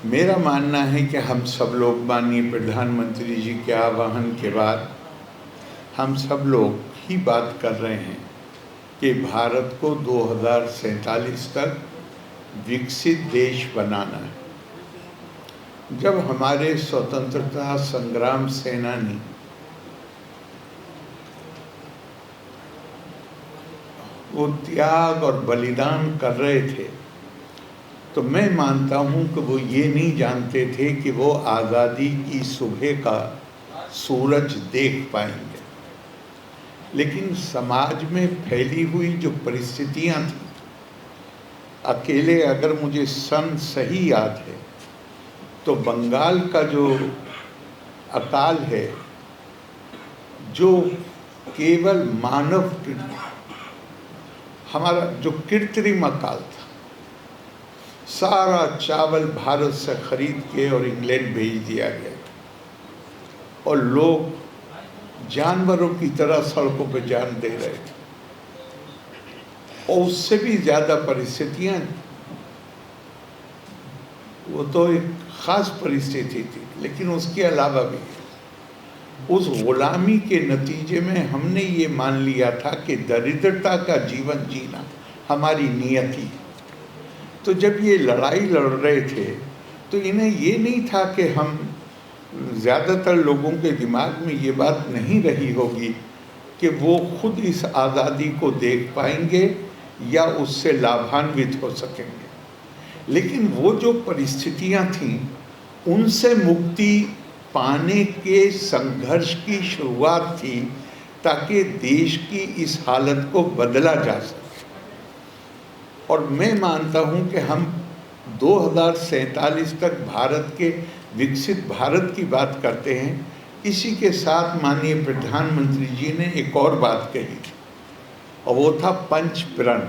मेरा मानना है कि हम सब लोग माननीय प्रधानमंत्री जी के आह्वान के बाद हम सब लोग ही बात कर रहे हैं कि भारत को 2047 तक विकसित देश बनाना है। जब हमारे स्वतंत्रता संग्राम सेनानी वो त्याग और बलिदान कर रहे थे, तो मैं मानता हूँ कि वो ये नहीं जानते थे कि वो आज़ादी की सुबह का सूरज देख पाएंगे। लेकिन समाज में फैली हुई जो परिस्थितियाँ थी, अकेले अगर मुझे सन सही याद है तो बंगाल का जो अकाल है, जो केवल मानव हमारा जो कृत्रिम अकाल था, सारा चावल भारत से खरीद के और इंग्लैंड भेज दिया गया और लोग जानवरों की तरह सड़कों पर जान दे रहे थे। और उससे भी ज़्यादा परिस्थितियाँ, वो तो एक ख़ास परिस्थिति थी, लेकिन उसके अलावा भी उस गुलामी के नतीजे में हमने ये मान लिया था कि दरिद्रता का जीवन जीना हमारी नियति है। तो जब ये लड़ाई लड़ रहे थे तो इन्हें ये नहीं था कि हम, ज़्यादातर लोगों के दिमाग में ये बात नहीं रही होगी कि वो खुद इस आज़ादी को देख पाएंगे या उससे लाभान्वित हो सकेंगे। लेकिन वो जो परिस्थितियाँ थीं, उनसे मुक्ति पाने के संघर्ष की शुरुआत थी ताकि देश की इस हालत को बदला जा सके। और मैं मानता हूँ कि हम 2047 तक भारत के विकसित भारत की बात करते हैं। इसी के साथ माननीय प्रधानमंत्री जी ने एक और बात कही थी, और वो था पंच प्रण।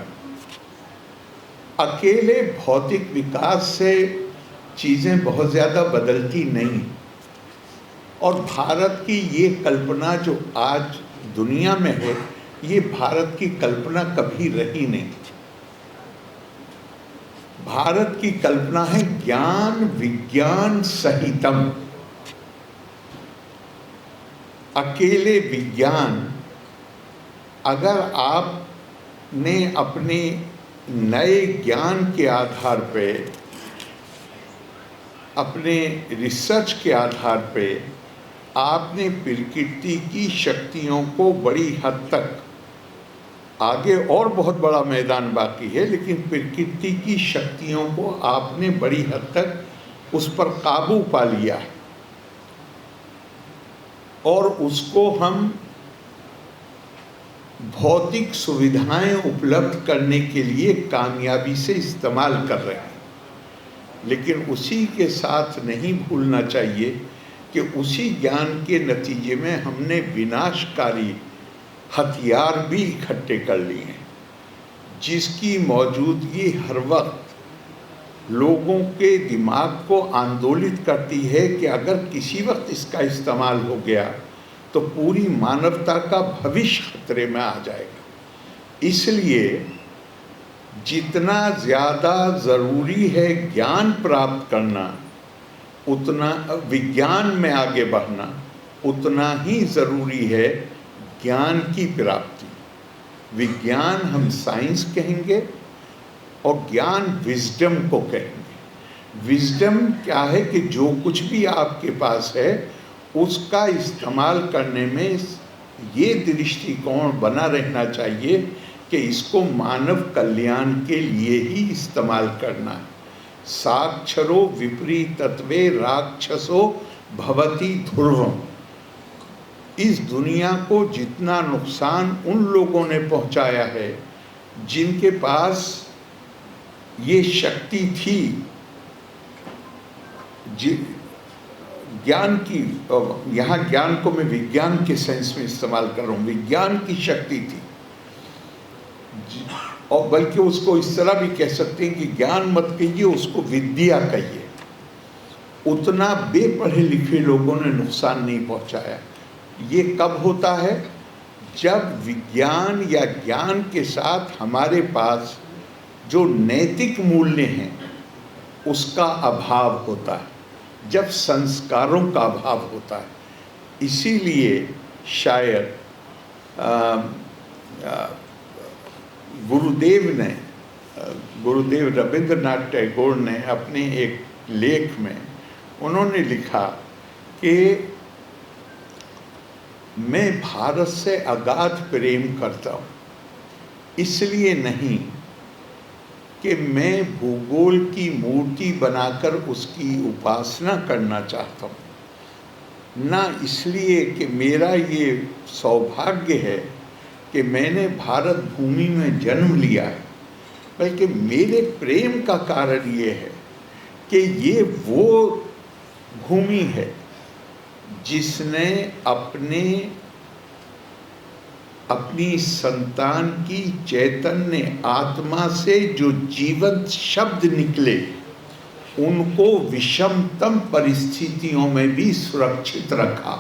अकेले भौतिक विकास से चीज़ें बहुत ज़्यादा बदलती नहीं, और भारत की ये कल्पना जो आज दुनिया में है, ये भारत की कल्पना कभी रही नहीं। भारत की कल्पना है ज्ञान विज्ञान सहितम। अकेले विज्ञान, अगर आपने अपने नए ज्ञान के आधार पे, अपने रिसर्च के आधार पे आपने प्रकृति की शक्तियों को बड़ी हद तक, आगे और बहुत बड़ा मैदान बाकी है, लेकिन प्रकृति की शक्तियों को आपने बड़ी हद तक उस पर काबू पा लिया है, और उसको हम भौतिक सुविधाएं उपलब्ध करने के लिए कामयाबी से इस्तेमाल कर रहे हैं। लेकिन उसी के साथ नहीं भूलना चाहिए कि उसी ज्ञान के नतीजे में हमने विनाशकारी हथियार भी इकट्ठे कर लिए हैं, जिसकी मौजूदगी हर वक्त लोगों के दिमाग को आंदोलित करती है कि अगर किसी वक्त इसका इस्तेमाल हो गया तो पूरी मानवता का भविष्य खतरे में आ जाएगा। इसलिए जितना ज़्यादा ज़रूरी है ज्ञान प्राप्त करना, उतना विज्ञान में आगे बढ़ना, उतना ही ज़रूरी है ज्ञान की प्राप्ति। विज्ञान हम साइंस कहेंगे और ज्ञान विजडम को कहेंगे। विजडम क्या है कि जो कुछ भी आपके पास है उसका इस्तेमाल करने में ये दृष्टिकोण बना रहना चाहिए कि इसको मानव कल्याण के लिए ही इस्तेमाल करना है। साक्षरो विपरीतत्वे राक्षसो भवति ध्रुवम। इस दुनिया को जितना नुकसान उन लोगों ने पहुंचाया है जिनके पास ये शक्ति थी, ज्ञान की, यहाँ ज्ञान को मैं विज्ञान के सेंस में इस्तेमाल कर रहा हूँ, विज्ञान की शक्ति थी, और बल्कि उसको इस तरह भी कह सकते हैं कि ज्ञान मत कहिए, उसको विद्या कहिए। उतना बेपढ़े लिखे लोगों ने नुकसान नहीं पहुंचाया। ये कब होता है? जब विज्ञान या ज्ञान के साथ हमारे पास जो नैतिक मूल्य हैं उसका अभाव होता है, जब संस्कारों का अभाव होता है। इसीलिए शायद गुरुदेव रविंद्रनाथ टैगोर ने अपने एक लेख में उन्होंने लिखा कि मैं भारत से अगाध प्रेम करता हूँ, इसलिए नहीं कि मैं भूगोल की मूर्ति बनाकर उसकी उपासना करना चाहता हूँ, ना इसलिए कि मेरा ये सौभाग्य है कि मैंने भारत भूमि में जन्म लिया है, बल्कि मेरे प्रेम का कारण ये है कि ये वो भूमि है जिसने अपनी संतान की चैतन्य आत्मा से जो जीवंत शब्द निकले उनको विषमतम परिस्थितियों में भी सुरक्षित रखा।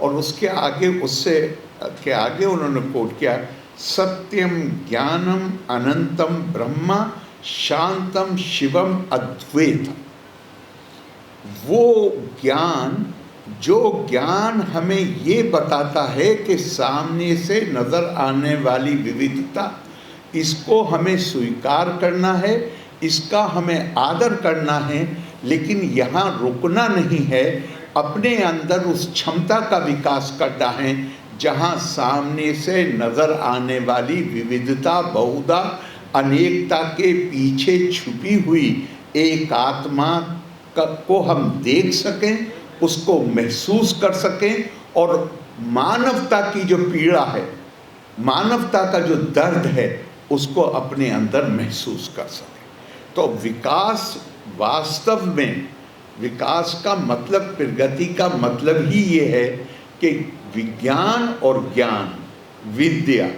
और उसके आगे उन्होंने कोट किया, सत्यम ज्ञानम अनंतम ब्रह्मा शांतम शिवम अद्वैतम। वो ज्ञान, जो ज्ञान हमें ये बताता है कि सामने से नजर आने वाली विविधता, इसको हमें स्वीकार करना है, इसका हमें आदर करना है, लेकिन यहाँ रुकना नहीं है, अपने अंदर उस क्षमता का विकास करना है जहाँ सामने से नजर आने वाली विविधता, बहुधा अनेकता के पीछे छुपी हुई एक आत्मा को हम देख सकें, उसको महसूस कर सकें, और मानवता की जो पीड़ा है, मानवता का जो दर्द है, उसको अपने अंदर महसूस कर सकें। तो विकास, वास्तव में विकास का मतलब, प्रगति का मतलब ही ये है कि विज्ञान और ज्ञान, विद्या,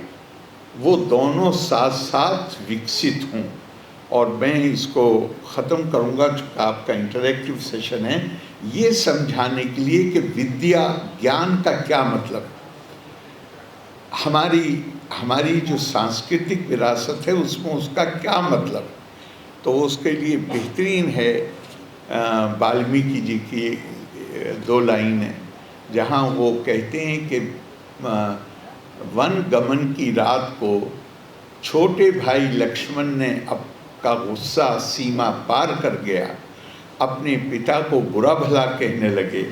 वो दोनों साथ साथ विकसित हों। और मैं इसको ख़त्म करूँगा, चूँकि आपका इंटरैक्टिव सेशन है, ये समझाने के लिए कि विद्या, ज्ञान का क्या मतलब है, हमारी जो सांस्कृतिक विरासत है उसमें उसका क्या मतलब है। तो उसके लिए बेहतरीन है वाल्मीकि जी की 2 लाइनें, जहाँ वो कहते हैं कि वन गमन की रात को छोटे भाई लक्ष्मण ने का गुस्सा सीमा पार कर गया, अपने पिता को बुरा भला कहने लगे।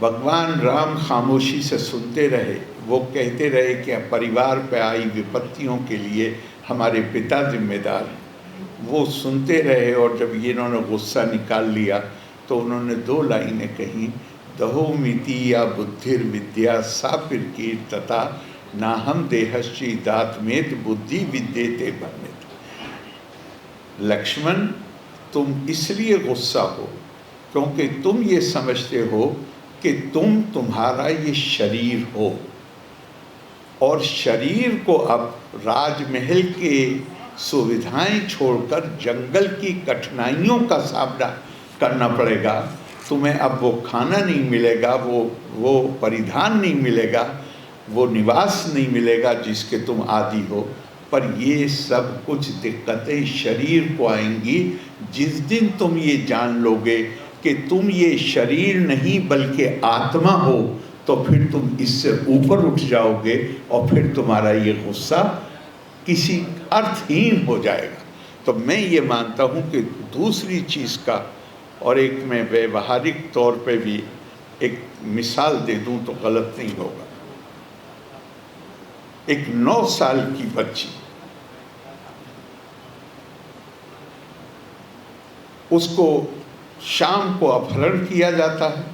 भगवान राम खामोशी से सुनते रहे, वो कहते रहे कि परिवार पर आई विपत्तियों के लिए हमारे पिता जिम्मेदार हैं। वो सुनते रहे, और जब ये इन्होंने गुस्सा निकाल लिया तो उन्होंने 2 लाइनें कहीं, दहो मिति या बुद्धिर विद्या सापिर की तथा नाहम देहश्ची दातमेत बुद्धि विद्येते बन्नित। लक्ष्मण, तुम इसलिए गुस्सा हो क्योंकि तुम ये समझते हो कि तुम्हारा ये शरीर हो, और शरीर को अब राजमहल के सुविधाएं छोड़कर जंगल की कठिनाइयों का सामना करना पड़ेगा। तुम्हें अब वो खाना नहीं मिलेगा, वो परिधान नहीं मिलेगा, वो निवास नहीं मिलेगा जिसके तुम आदी हो, पर ये सब कुछ दिक्कतें शरीर को आएंगी जिस दिन तुम ये जान लोगे कि तुम ये शरीर नहीं बल्कि आत्मा हो, तो फिर तुम इससे ऊपर उठ जाओगे और फिर तुम्हारा ये गुस्सा किसी अर्थहीन हो जाएगा। तो मैं ये मानता हूँ कि दूसरी चीज़ का, और एक मैं व्यवहारिक तौर पे भी एक मिसाल दे दूँ तो गलत नहीं होगा। एक 9 साल की बच्ची, उसको शाम को अपहरण किया जाता है,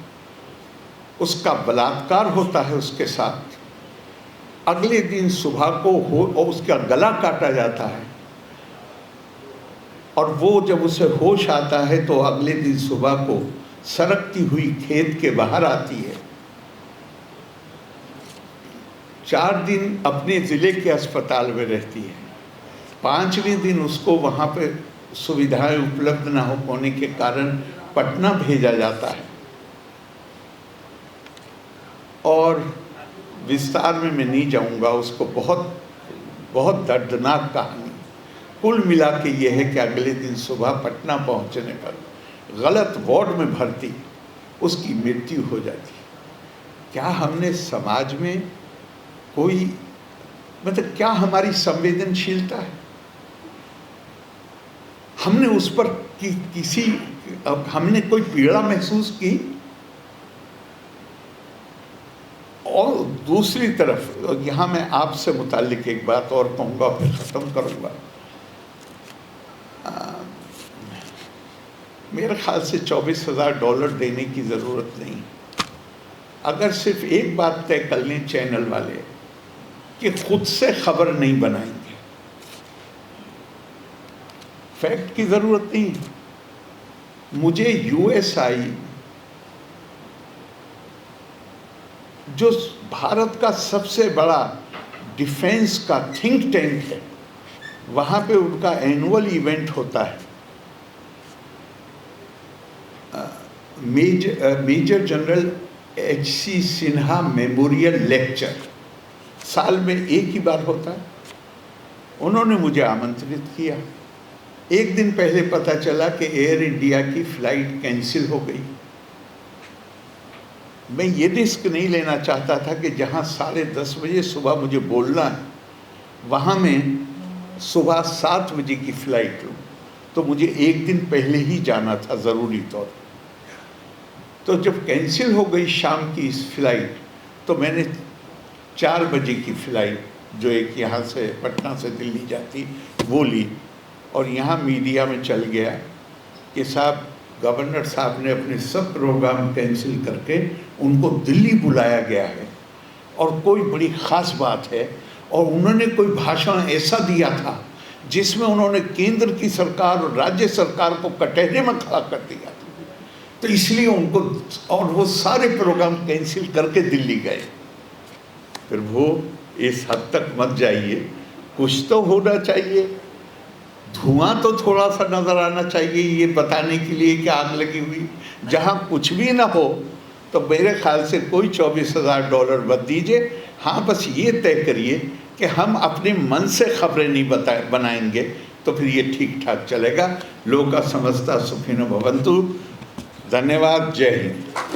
उसका बलात्कार होता है उसके साथ, अगले दिन सुबह को और उसका गला काटा जाता है, और वो जब उसे होश आता है तो अगले दिन सुबह को सरकती हुई खेत के बाहर आती है। 4 दिन अपने ज़िले के अस्पताल में रहती है। 5वें दिन उसको वहाँ पे सुविधाएं उपलब्ध ना हो होने के कारण पटना भेजा जाता है। और विस्तार में मैं नहीं जाऊँगा, उसको बहुत बहुत दर्दनाक कहानी। कुल मिला के ये है कि अगले दिन सुबह पटना पहुंचने पर गलत वार्ड में भर्ती, उसकी मृत्यु हो जाती। क्या हमने समाज में कोई, मतलब क्या हमारी संवेदनशीलता है? हमने उस पर हमने कोई पीड़ा महसूस की? और दूसरी तरफ यहाँ मैं आपसे मुताल्लिक एक बात और कहूँगा, फिर ख़त्म करूँगा। मेरे ख्याल से $24,000 देने की ज़रूरत नहीं। अगर सिर्फ एक बात तय कर लें चैनल वाले कि खुद से खबर नहीं बनाएंगे, फैक्ट की ज़रूरत नहीं। मुझे USI जो भारत का सबसे बड़ा डिफेंस का थिंक टैंक है, वहाँ पे उनका एनुअल इवेंट होता है, major general HC Sinha memorial lecture, साल में एक ही बार होता है। उन्होंने मुझे आमंत्रित किया। एक दिन पहले पता चला कि एयर इंडिया की फ़्लाइट कैंसिल हो गई। मैं ये रिस्क नहीं लेना चाहता था कि जहाँ 10:30 बजे सुबह मुझे बोलना है, वहाँ मैं सुबह 7 बजे की फ़्लाइट लूँ। तो मुझे एक दिन पहले ही जाना था ज़रूरी तौर पर। तो जब कैंसिल हो गई शाम की इस फ़्लाइट, तो मैंने 4 बजे की फ़्लाइट, जो एक यहाँ से पटना से दिल्ली जाती, वो ली और यहाँ मीडिया में चल गया कि साहब, गवर्नर साहब ने अपने सब प्रोग्राम कैंसिल करके उनको दिल्ली बुलाया गया है और कोई बड़ी ख़ास बात है, और उन्होंने कोई भाषण ऐसा दिया था जिसमें उन्होंने केंद्र की सरकार और राज्य सरकार को कटहरे में खड़ा कर दिया था। तो इसलिए उनको, और वो सारे प्रोग्राम कैंसिल करके दिल्ली गए। फिर वो इस हद तक मत जाइए, कुछ तो होना चाहिए, धुआं तो थोड़ा सा नज़र आना चाहिए ये बताने के लिए कि आग लगी हुई। जहाँ कुछ भी ना हो तो मेरे ख्याल से कोई $24,000 मत दीजिए। हाँ, बस ये तय करिए कि हम अपने मन से खबरें नहीं बनाएंगे, तो फिर ये ठीक ठाक चलेगा। लोका समस्ता सुखिनो भवन्तु। धन्यवाद। जय हिंद।